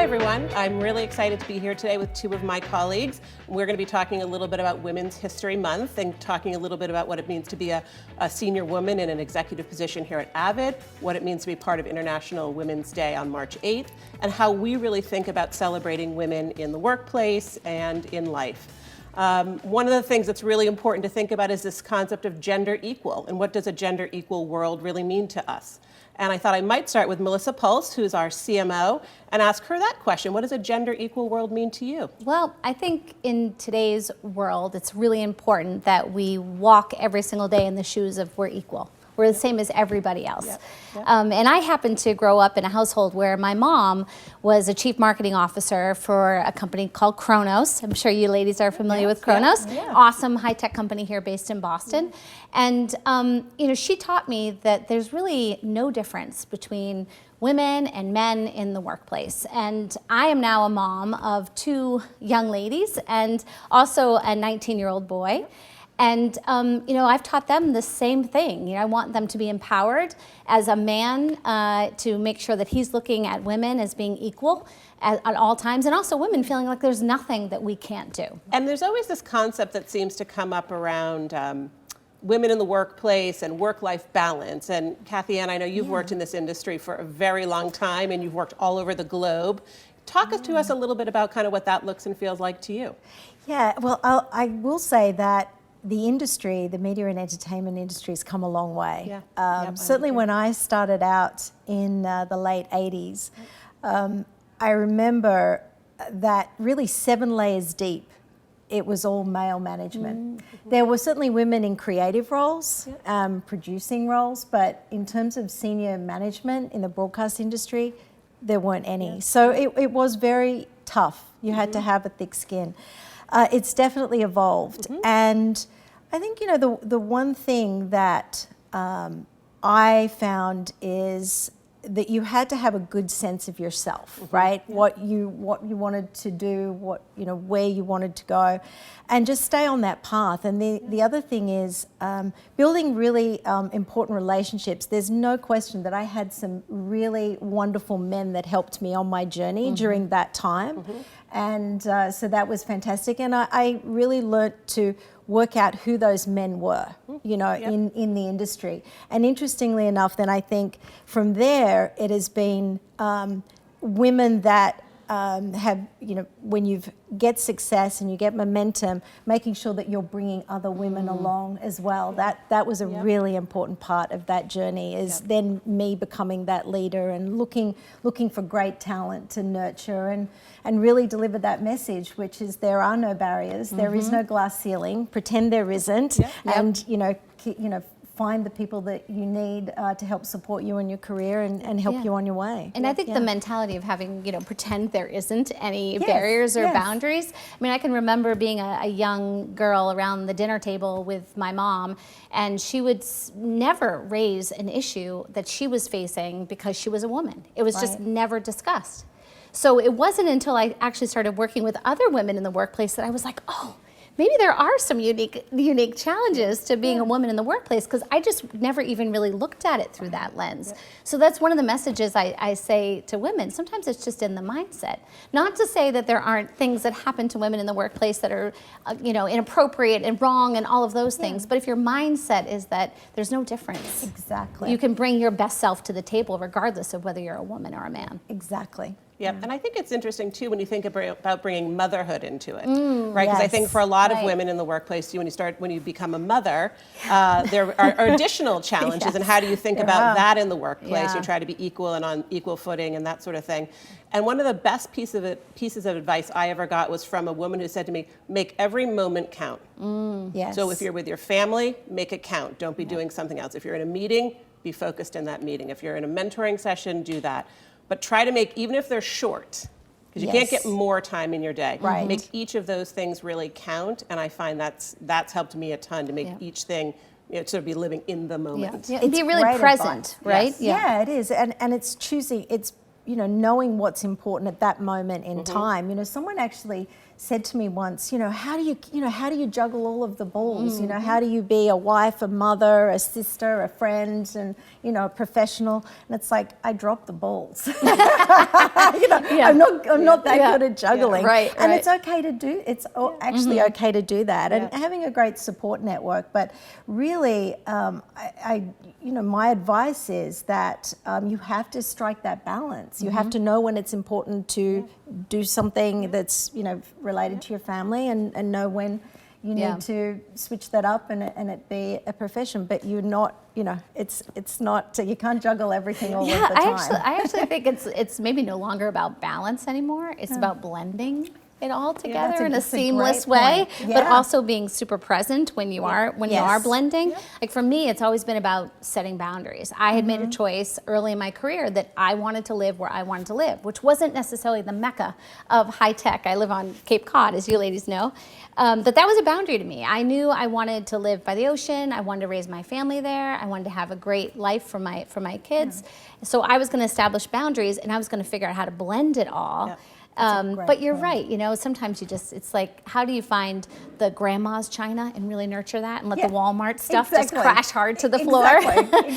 everyone. I'm really excited to be here today with two of my colleagues. We're going to be talking a little bit about Women's History Month and talking a little bit about what it means to be a senior woman in an executive position here at Avid, what it means to be part of International Women's Day on March 8th, and how we really think about celebrating women in the workplace and in life. One of the things that's really important to think about is this concept of gender equal, and what does a gender equal world really mean to us? And I thought I might start with Melissa Puls, who's our CMO, and ask her that question. What does a gender equal world mean to you? Well, I think in today's world, it's really important that we walk every single day in the shoes of we're equal. We're the same as everybody else. Yep. Yep. And I happened to grow up in a household where my mom was a chief marketing officer for a company called Kronos. I'm sure you ladies are familiar with Kronos. Yeah. Awesome high-tech company here based in Boston. And she taught me that there's really no difference between women and men in the workplace. And I am now a mom of two young ladies and also a 19-year-old boy. And, I've taught them the same thing. I want them to be empowered as a man to make sure that he's looking at women as being equal at all times, and also women feeling like there's nothing that we can't do. And there's always this concept that seems to come up around women in the workplace and work-life balance. And Kathy Ann, I know you've worked in this industry for a very long time, and you've worked all over the globe. Talk to us a little bit about kind of what that looks and feels like to you. Yeah, well, I will say that the industry, the media and entertainment industry, has come a long way. Yeah. Certainly when I started out in the late 80s, I remember that really 7 layers deep, it was all male management. There were certainly women in creative roles, producing roles, but in terms of senior management in the broadcast industry, there weren't any. So it was very tough. You had to have a thick skin. It's definitely evolved. And I think, the one thing that I found is that you had to have a good sense of yourself, right? Yeah. What you wanted to do, where you wanted to go, and just stay on that path. And the other thing is building really important relationships. There's no question that I had some really wonderful men that helped me on my journey during that time. And so that was fantastic. And I really learnt to work out who those men were, in the industry. And interestingly enough, then I think from there, it has been women that have, when you get success and you get momentum, making sure that you're bringing other women along as well. That was a really important part of that journey, is then me becoming that leader and looking for great talent to nurture and really deliver that message, which is there are no barriers, there is no glass ceiling, pretend there isn't, and find the people that you need to help support you in your career and help you on your way. And I think the mentality of having, pretend there isn't any barriers or boundaries. I mean, I can remember being a young girl around the dinner table with my mom, and she would never raise an issue that she was facing because she was a woman. It was just never discussed. So it wasn't until I actually started working with other women in the workplace that I was like, oh, maybe there are some unique challenges to being a woman in the workplace, because I just never even really looked at it through that lens. So that's one of the messages I say to women. Sometimes it's just in the mindset. Not to say that there aren't things that happen to women in the workplace that are, inappropriate and wrong and all of those things. But if your mindset is that there's no difference. Exactly. You can bring your best self to the table regardless of whether you're a woman or a man. Exactly. Yep, and I think it's interesting too when you think about bringing motherhood into it, right? Because I think for a lot of women in the workplace, when you become a mother, there are additional challenges, and how do you think about that in the workplace? You try to be equal and on equal footing and that sort of thing. And one of the best pieces of advice I ever got was from a woman who said to me, "Make every moment count." So if you're with your family, make it count. Don't be doing something else. If you're in a meeting, be focused in that meeting. If you're in a mentoring session, do that. But try to make, even if they're short, because you can't get more time in your day, make each of those things really count. And I find that's helped me a ton to make each thing, sort of be living in the moment. And be really present, right? Yes. Yeah, it is. And it's choosing, knowing what's important at that moment in time. Someone actually said to me once, how do you juggle all of the balls? How do you be a wife, a mother, a sister, a friend, and a professional? And it's like, I drop the balls. I'm not that good at juggling. Yeah. Right. And it's okay to do. It's actually okay to do that, and having a great support network. But really, my advice is that you have to strike that balance. You have to know when it's important to do something that's related to your family, and know when you need to switch that up and it be a profession. But you're not, it's not, you can't juggle everything all of the time. I actually think it's maybe no longer about balance anymore. It's about blending it all together in a seamless way, but also being super present when you are blending. Yeah. Like for me, it's always been about setting boundaries. I had made a choice early in my career that I wanted to live where I wanted to live, which wasn't necessarily the mecca of high tech. I live on Cape Cod, as you ladies know. But that was a boundary to me. I knew I wanted to live by the ocean. I wanted to raise my family there. I wanted to have a great life for my kids. So I was going to establish boundaries, and I was going to figure out how to blend it all. Yeah. But you're right, sometimes it's like, how do you find the grandma's china and really nurture that and let the Walmart stuff just crash hard to the floor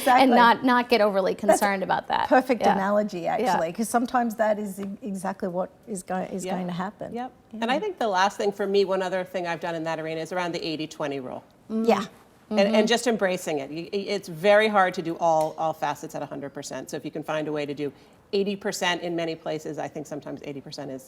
and not get overly concerned about that. Perfect analogy, actually, because sometimes that is exactly what is going to happen. Yep. And I think the last thing for me, one other thing I've done in that arena is around the 80-20 rule. Yeah. And just embracing it. It's very hard to do all facets at 100%. So if you can find a way to do 80% in many places, I think sometimes 80%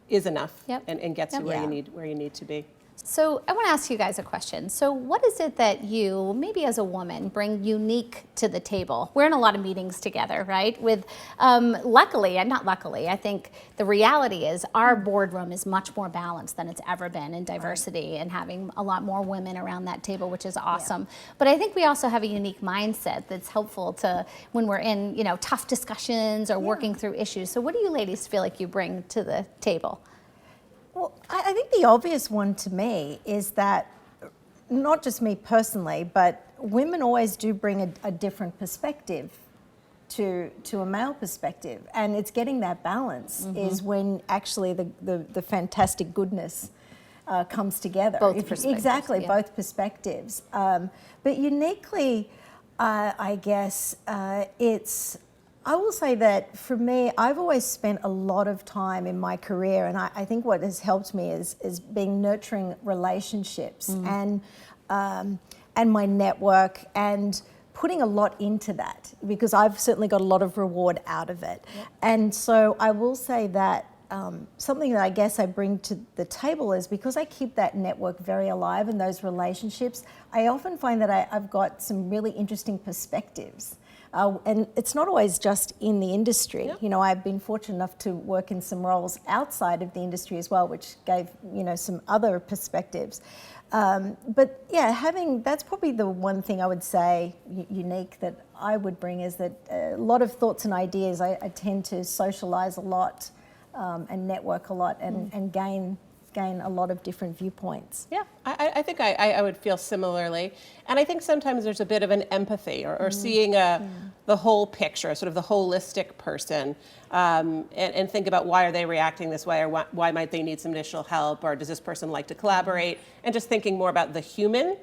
is enough and gets you where you need to be. So I want to ask you guys a question. So what is it that you, maybe as a woman, bring unique to the table? We're in a lot of meetings together, right? With, luckily, and not luckily, I think the reality is our boardroom is much more balanced than it's ever been in diversity and having a lot more women around that table, which is awesome. But I think we also have a unique mindset that's helpful to when we're in, tough discussions or working through issues. So what do you ladies feel like you bring to the table? Well, I think the obvious one to me is that, not just me personally, but women always do bring a different perspective to a male perspective. And it's getting that balance is when actually the fantastic goodness comes together. Both perspectives. Exactly, both perspectives. But uniquely, I guess, I will say that for me, I've always spent a lot of time in my career, and I think what has helped me is being nurturing relationships and my network, and putting a lot into that, because I've certainly got a lot of reward out of it. Yep. And so I will say that something that I guess I bring to the table is, because I keep that network very alive and those relationships, I often find that I've got some really interesting perspectives. And it's not always just in the industry. Yep. I've been fortunate enough to work in some roles outside of the industry as well, which gave, some other perspectives. But yeah, that's probably the one thing I would say unique that I would bring, is that a lot of thoughts and ideas. I tend to socialize a lot and network a lot and gain a lot of different viewpoints. Yeah, I think I would feel similarly. And I think sometimes there's a bit of an empathy or seeing the whole picture, sort of the holistic person, and think about, why are they reacting this way, or why might they need some additional help, or does this person like to collaborate, and just thinking more about the human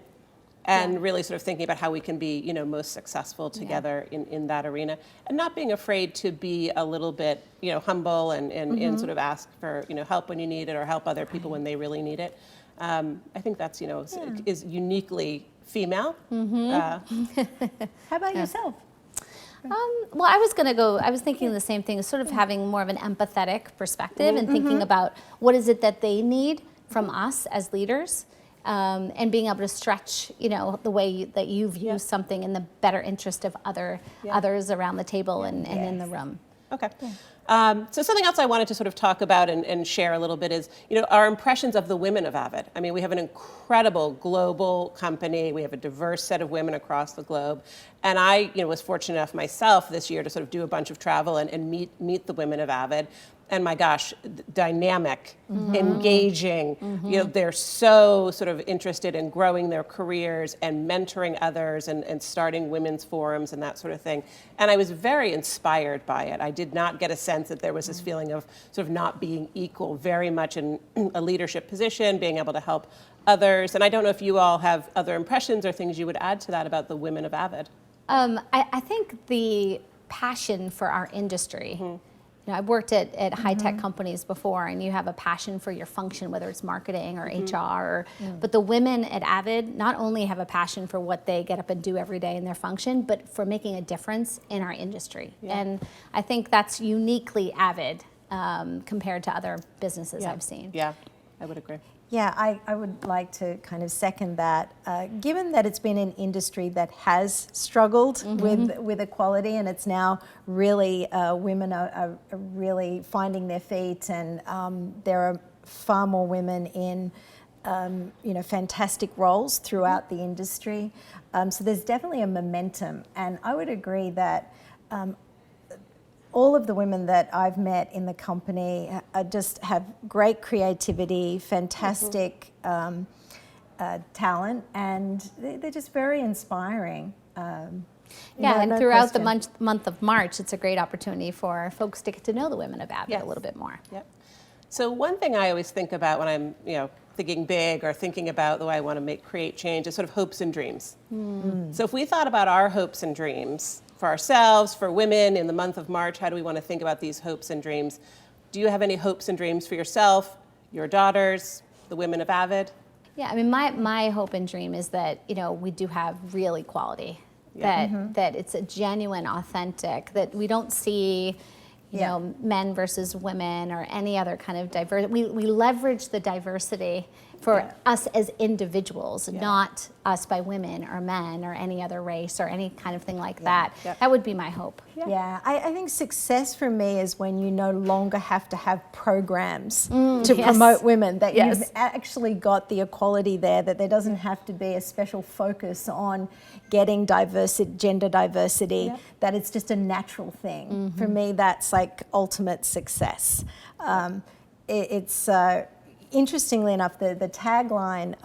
and really sort of thinking about how we can be, most successful together in that arena, and not being afraid to be a little bit, humble and sort of ask for, help when you need it, or help other people when they really need it. I think that's, is uniquely female. How about yourself? Well, I was thinking the same thing, sort of having more of an empathetic perspective and thinking about what is it that they need from us as leaders. And being able to stretch, the way that you view something in the better interest of others around the table and in the room. Okay. So something else I wanted to sort of talk about and share a little bit is, our impressions of the women of Avid. I mean, we have an incredible global company. We have a diverse set of women across the globe. And I, was fortunate enough myself this year to sort of do a bunch of travel and meet the women of Avid. and my gosh, dynamic, engaging. You know, they're so sort of interested in growing their careers and mentoring others and starting women's forums and that sort of thing. And I was very inspired by it. I did not get a sense that there was this feeling of sort of not being equal, very much in a leadership position, being able to help others. And I don't know if you all have other impressions or things you would add to that about the women of Avid. I think the passion for our industry. You know, I've worked at high-tech companies before, and you have a passion for your function, whether it's marketing or HR. But the women at Avid not only have a passion for what they get up and do every day in their function, but for making a difference in our industry. And I think that's uniquely Avid compared to other businesses I've seen. Yeah, I would agree. Yeah, I would like to kind of second that. Given that it's been an industry that has struggled with equality, and it's now really, women are really finding their feet, and there are far more women in you know, fantastic roles throughout the industry. So there's definitely a momentum, and I would agree that all of the women that I've met in the company just have great creativity, fantastic talent, and they're just very inspiring. Yeah, and throughout the month of March, it's a great opportunity for folks to get to know the women of Avid a little bit more. Yep. So one thing I always think about when I'm, you know, thinking big or thinking about the way I want to create change is sort of hopes and dreams. So if we thought about our hopes and dreams for ourselves, for women in the month of March, how do we want to think about these hopes and dreams? Do you have any hopes and dreams for yourself, your daughters, the women of Avid? Yeah, I mean, my hope and dream is that, you know, we do have real equality, that it's a genuine, authentic, that we don't see, you know, men versus women or any other kind of diversity. We leverage the diversity for us as individuals, not us by women or men or any other race or any kind of thing like that. That would be my hope. Yeah, I think success for me is when you no longer have to have programs to promote women, that you've actually got the equality there, that there doesn't have to be a special focus on getting diversity, gender diversity, that it's just a natural thing. For me, that's like ultimate success. Interestingly enough, the tagline,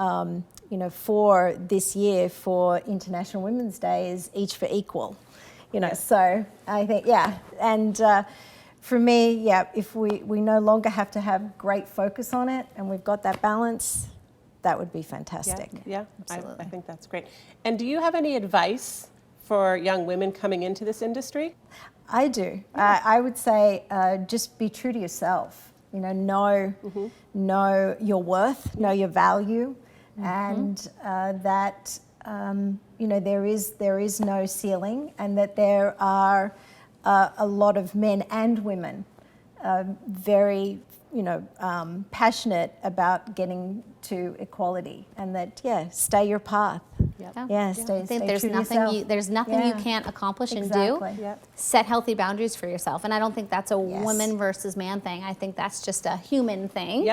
you know, for this year for International Women's Day is "Each for Equal," you know. So I think, and for me, if we no longer have to have great focus on it, and we've got that balance, that would be fantastic. Yeah, absolutely. I think that's great. And do you have any advice for young women coming into this industry? I do. I would say just be true to yourself. You know, know your worth, know your value, and that you know, there is no ceiling, and that there are a lot of men and women very, you know, passionate about getting to equality, and that stay your path. Stay there's true to nothing yourself. there's nothing you can't accomplish and do. Set healthy boundaries for yourself, and I don't think that's a woman versus man thing. I think that's just a human thing.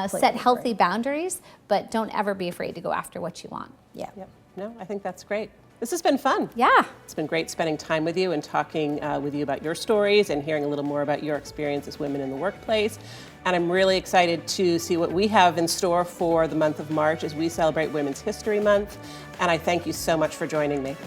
Set healthy boundaries, but don't ever be afraid to go after what you want. No, I think that's great. This has been fun. Yeah. It's been great spending time with you and talking with you about your stories and hearing a little more about your experience as women in the workplace. And I'm really excited to see what we have in store for the month of March as we celebrate Women's History Month. And I thank you so much for joining me.